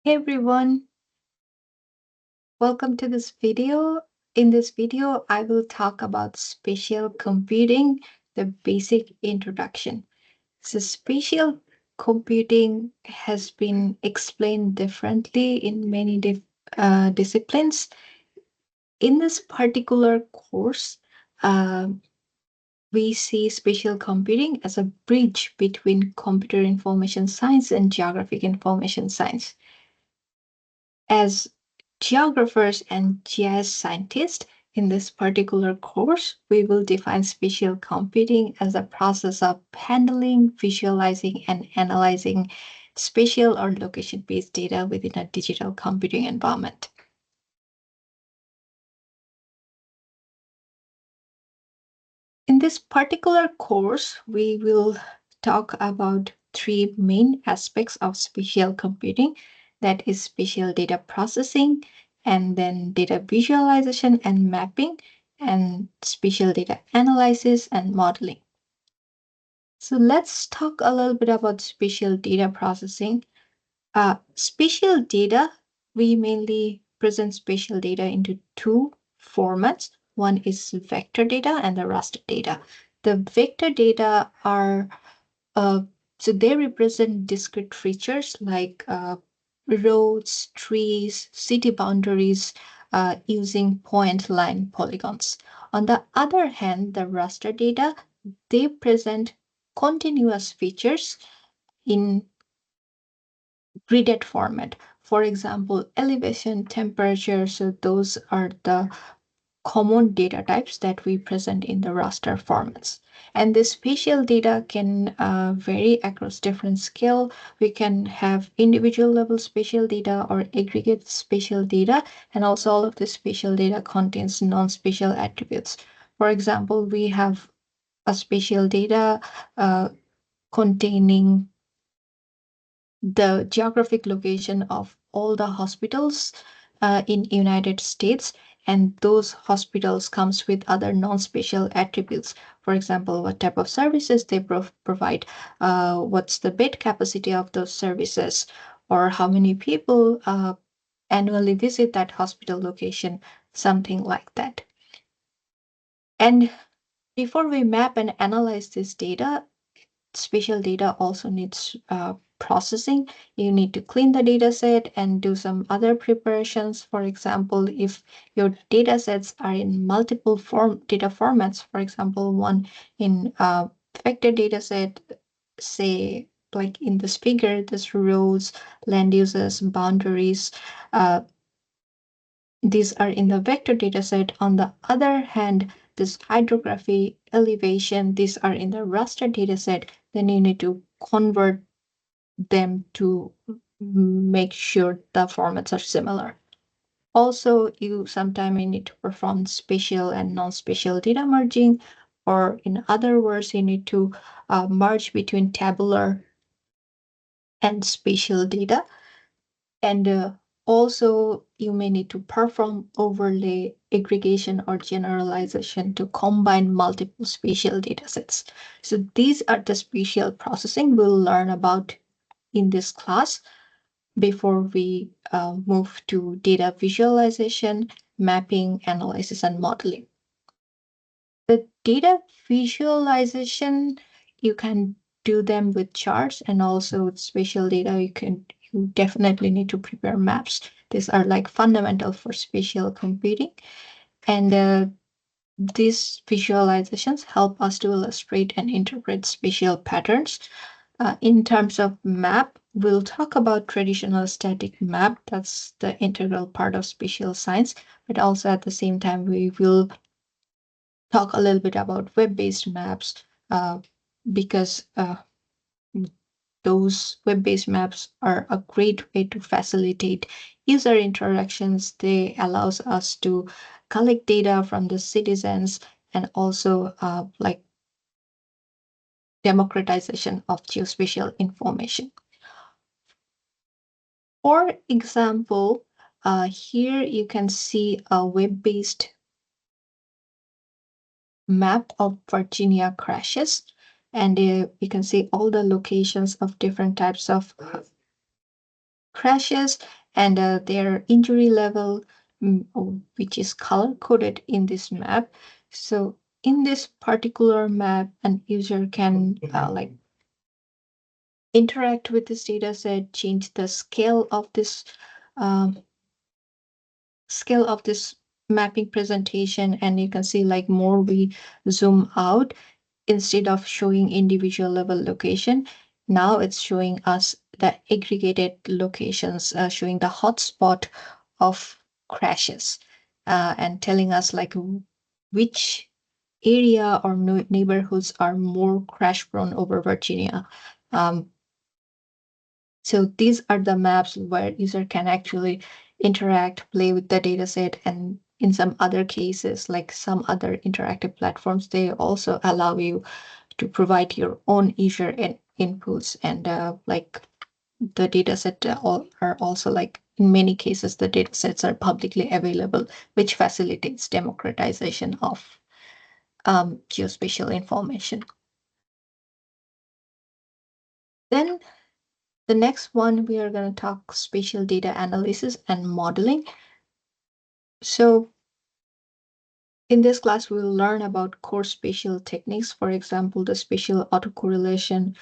Hey everyone, welcome to this video. In this video, I will talk about spatial computing, the basic introduction. So, spatial computing has been explained differently in many disciplines. In this particular course, uh, we see spatial computing as a bridge between computer information science and geographic information science. As geographers and GIS scientists, in this particular course, we will define spatial computing as a process of handling, visualizing, and analyzing spatial or location based data within a digital computing environment. In this particular course, we will talk about three main aspects of spatial computing, that is spatial data processing, and then data visualization and mapping, and spatial data analysis and modeling. So let's talk a little bit about spatial data processing. Spatial data, we mainly present spatial data into two formats. One is vector data and the raster data. The vector data are uh, so they represent discrete features like roads, trees, city boundaries using point line polygons. On the other hand, the raster data, they present continuous features in gridded format. For example, elevation, temperature. So those are the common data types that we present in the raster formats. And this spatial data can vary across different scale. We can have individual level spatial data or aggregate spatial data, and also all of this spatial data contains non-spatial attributes. For example, we have a spatial data containing the geographic location of all the hospitals in United States, and those hospitals comes with other non-spatial attributes. For example, what type of services they provide, what's the bed capacity of those services, or how many people annually visit that hospital location, something like that. And before we map and analyze this data, spatial data also needs processing. You need to clean the data set and do some other preparations. For example, if your data sets are in multiple data formats, for example, one in vector data set, say like in this figure, this roads, land uses, boundaries, uh, these are in the vector dataset. On the other hand, this hydrography, elevation, these are in the raster dataset. Then you need to convert them to make sure the formats are similar. Also, you sometimes need to perform spatial and non-spatial data merging, or in other words, you need to merge between tabular and spatial data. And also, you may need to perform overlay, aggregation, or generalization to combine multiple spatial datasets. So these are the spatial processing we'll learn about in this class before we move to data visualization, mapping, analysis, and modeling. The data visualization, you can do them with charts, and also with spatial data, you definitely need to prepare maps. These are like fundamental for spatial computing. And these visualizations help us to illustrate and interpret spatial patterns. In terms of map, we'll talk about traditional static map. That's the integral part of spatial science. But also at the same time, we will talk a little bit about web-based maps because those web-based maps are a great way to facilitate user interactions. They allows us to collect data from the citizens, and also like democratization of geospatial information. For example, here you can see a web-based map of Virginia crashes, and you can see all the locations of different types of crashes and their injury level, which is color coded in this map. So in this particular map, an user can like interact with this data set, change the um, scale of this mapping presentation, and you can see like more we zoom out, instead of showing individual level location, now it's showing us the aggregated locations, showing the hotspot of crashes, and telling us like which area or neighborhoods are more crash prone over Virginia. Um, so these are the maps where user can actually interact, play with the data set, and in some other cases, like some other interactive platforms, they also allow you to provide your own user inputs, and like the data set are also, like in many cases the data sets are publicly available, which facilitates democratization of geospatial information. Then the next one, we are going to talk spatial data analysis and modeling. So in this class, we'll learn about core spatial techniques, for example, the spatial autocorrelation,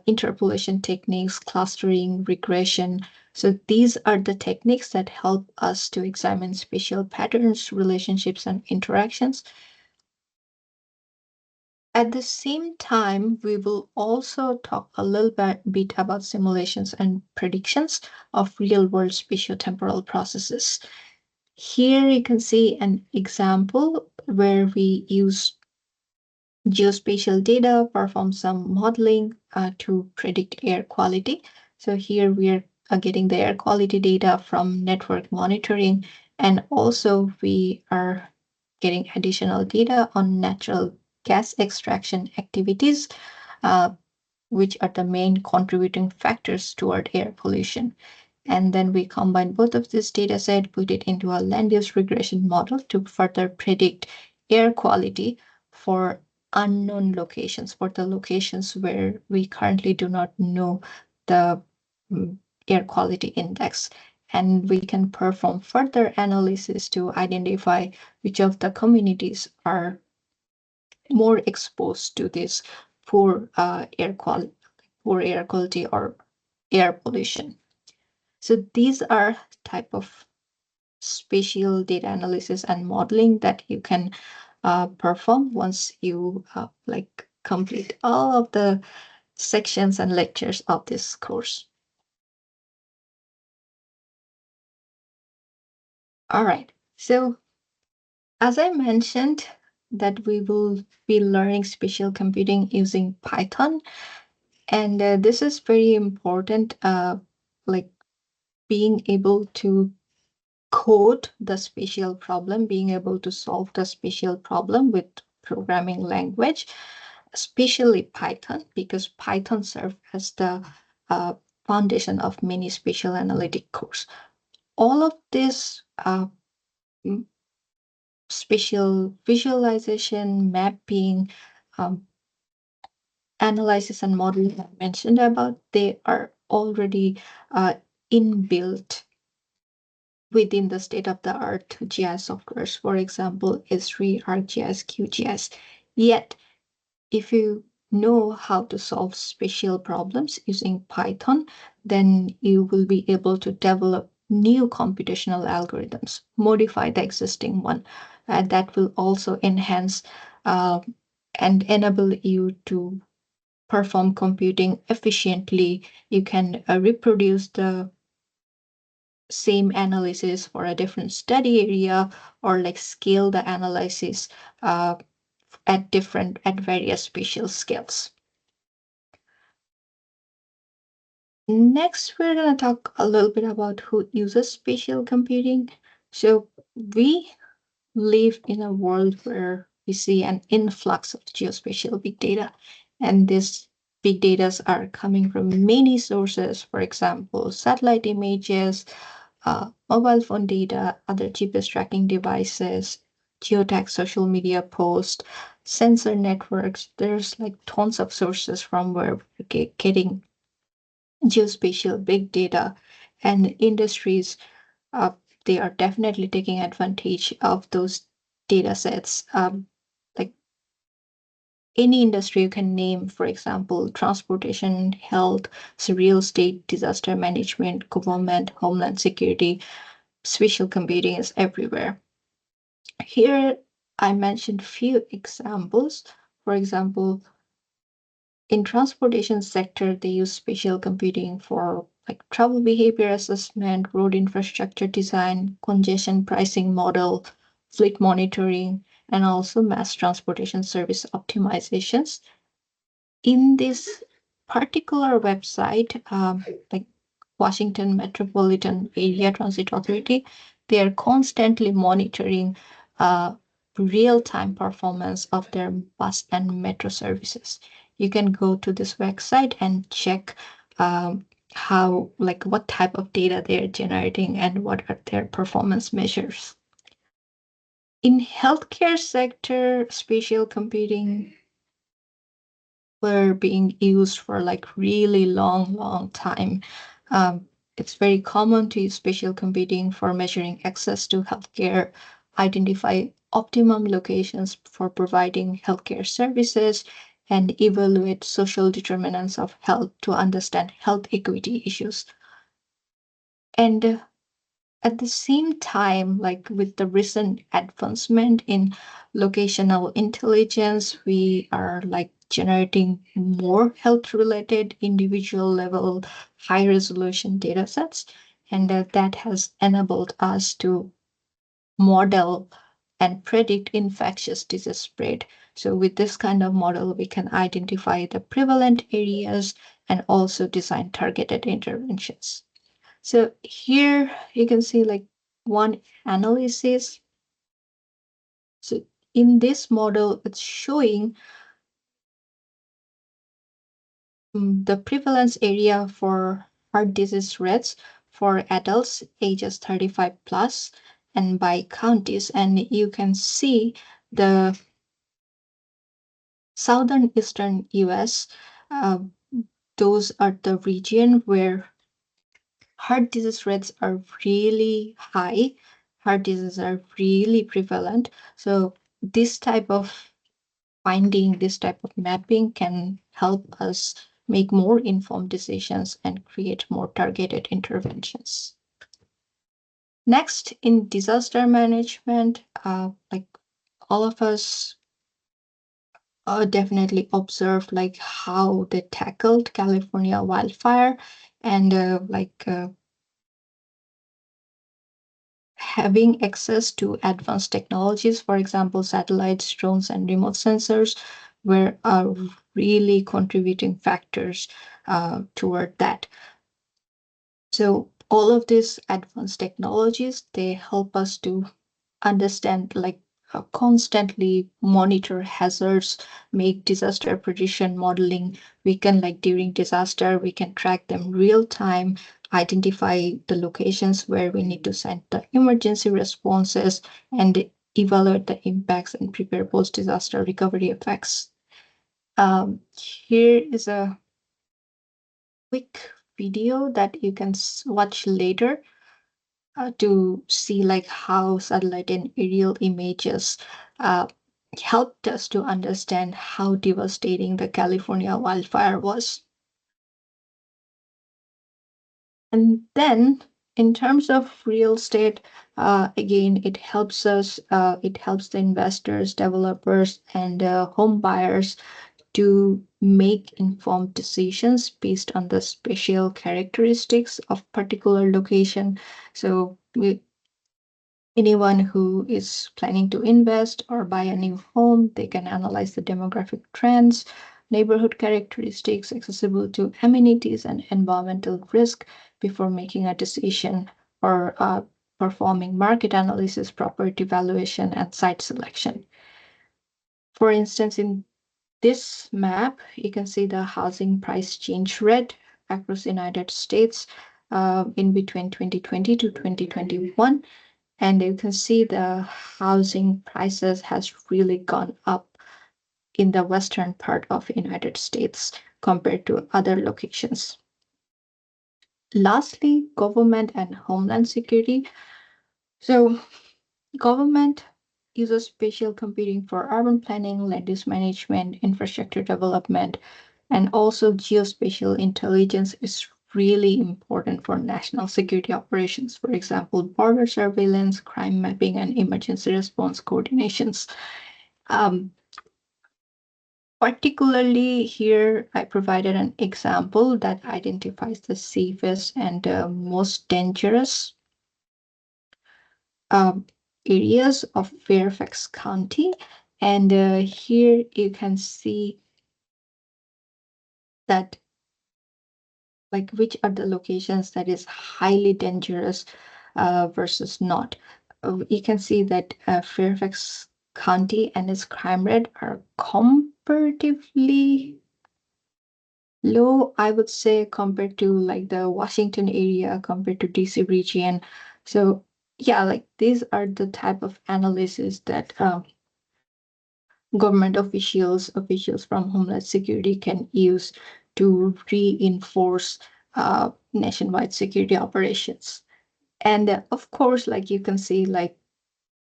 interpolation techniques, clustering, regression. So these are the techniques that help us to examine spatial patterns, relationships, and interactions. At the same time, we will also talk a little bit about simulations and predictions of real-world spatiotemporal processes. Here you can see an example where we use geospatial data, perform some modeling to predict air quality. So here we are getting the air quality data from network monitoring, and also we are getting additional data on natural gas extraction activities, uh, which are the main contributing factors toward air pollution. And then we combine both of this data set, put it into a land use regression model to further predict air quality for unknown locations, for the locations where we currently do not know the mm, air quality index. And we can perform further analysis to identify which of the communities are more exposed to this poor air quality or air pollution. So these are type of spatial data analysis and modeling that you can perform once you like complete all of the sections and lectures of this course. All right. So as I mentioned, that we will be learning spatial computing using Python, and this is very important. Like being able to code the spatial problem, being able to solve the spatial problem with programming language, especially Python, because Python serves as the uh, foundation of many spatial analytic course. All of this spatial visualization, mapping, um, analysis, and modeling I mentioned about, they are already inbuilt within the state-of-the-art GIS softwares, for example, S3, ArcGIS, QGIS. Yet, if you know how to solve spatial problems using Python, then you will be able to develop new computational algorithms, modify the existing one, and that will also enhance uh, and enable you to perform computing efficiently. You can reproduce the same analysis for a different study area, or like scale the analysis uh, at various spatial scales. Next, we're going to talk a little bit about who uses spatial computing. So we live in a world where we see an influx of geospatial big data, and these big data are coming from many sources. For example, satellite images, mobile phone data, other GPS tracking devices, geotag social media posts, sensor networks. There's like tons of sources from where we're getting geospatial big data. And industries, uh, they are definitely taking advantage of those data sets. Like any industry you can name, for example, transportation, health, so real estate, disaster management, government, homeland security, spatial computing is everywhere. Here, I mentioned few examples. For example, in transportation sector, they use spatial computing for like travel behavior assessment, road infrastructure design, congestion pricing model, fleet monitoring, and also mass transportation service optimizations. In this particular website, like Washington Metropolitan Area Transit Authority, they are constantly monitoring uh, real-time performance of their bus and metro services. You can go to this website and check how, like, what type of data they're generating and what are their performance measures. In healthcare sector, spatial computing were being used for like really long time. Um, it's very common to use spatial computing for measuring access to healthcare, identify optimum locations for providing healthcare services, and evaluate social determinants of health to understand health equity issues. And at the same time, like with the recent advancement in locational intelligence, we are like generating more health related individual level high resolution data sets. And that has enabled us to model and predict infectious disease spread. So with this kind of model, we can identify the prevalent areas and also design targeted interventions. So here you can see like one analysis. So in this model, it's showing the prevalence area for heart disease rates for adults ages 35 plus and by counties. And you can see the southern eastern US. Uh, those are the region where heart disease rates are really high, heart diseases are really prevalent. So this type of finding, this type of mapping can help us make more informed decisions and create more targeted interventions. Next, in disaster management, like all of us definitely observed like how they tackled California wildfire and having access to advanced technologies, for example, satellites, drones, and remote sensors, were really contributing factors toward that. So all of these advanced technologies, they help us to understand, like constantly monitor hazards, make disaster prediction modeling. We can, like during disaster, we can track them real time, identify the locations where we need to send the emergency responses, and evaluate the impacts and prepare post disaster recovery effects. Here is a quick video that you can watch later to see like how satellite and aerial images uh, helped us to understand how devastating the California wildfire was. And then in terms of real estate, again, it helps the investors, developers, and home buyers to make informed decisions based on the spatial characteristics of particular location. So anyone who is planning to invest or buy a new home, they can analyze the demographic trends, neighborhood characteristics, accessible to amenities, and environmental risk before making a decision or performing market analysis, property valuation, and site selection. For instance, in this map, you can see the housing price change rate across the United States in between 2020 to 2021. And you can see the housing prices has really gone up in the western part of United States compared to other locations. Lastly, government and homeland security. So, government uses spatial computing for urban planning, land use management, infrastructure development, and also geospatial intelligence is really important for national security operations. For example, border surveillance, crime mapping, and emergency response coordinations. Um, Particularly here, I provided an example that identifies the safest and most dangerous um, areas of Fairfax County. And here you can see that, like, which are the locations that is highly dangerous versus not. You can see that Fairfax County and its crime rate are comparatively low, I would say, compared to like the Washington area, compared to DC region. So yeah, like these are the type of analysis that government officials from Homeland Security can use to reinforce nationwide security operations. And of course, like you can see, like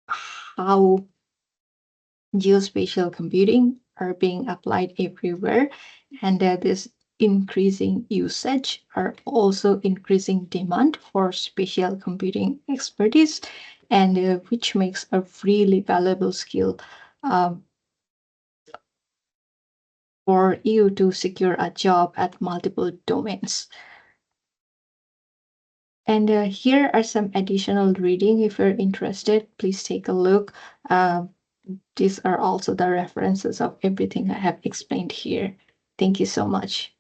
how geospatial computing are being applied everywhere, and this increasing usage are also increasing demand for spatial computing expertise, and which makes a really valuable skill um, for you to secure a job at multiple domains. And here are some additional reading. If you're interested, please take a look. Uh, these are also the references of everything I have explained here. Thank you so much.